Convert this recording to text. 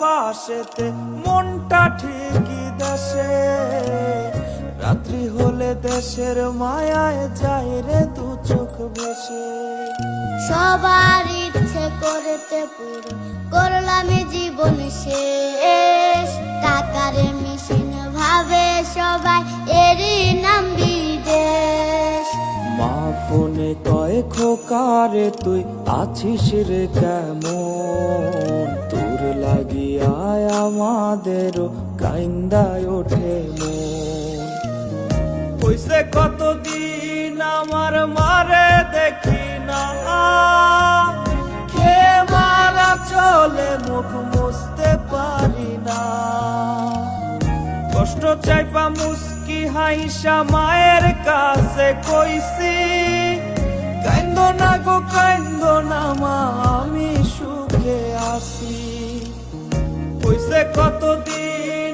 বাসেতে মনটা ঠিকই দেশে, রাত্রি হলে দেশের মায়ায় যায় রে দু চোখ ভেসে। সবার ইচ্ছে করতে পুরো করলাম জীবন শেষ, টাকার মেশিন ভাবে সবাই এরই নাম বিদেশ। মা ফোনে কয় খোকারে তুই আছিস রে কেমন, তোর লাগিয়া আমাদেরও কাইন্দায় ওঠে মন। কইছে কতদিন আমার মারে দেখি না, কে মারা চলে মুখ মুছতে পারি না। কষ্ট চাইপা মুস্কি হাইসা মায়ের কাছে কইছি, কাইন্দো না গো কাইন্দো না মা আমি সুখে আছি। কইছে কতদিন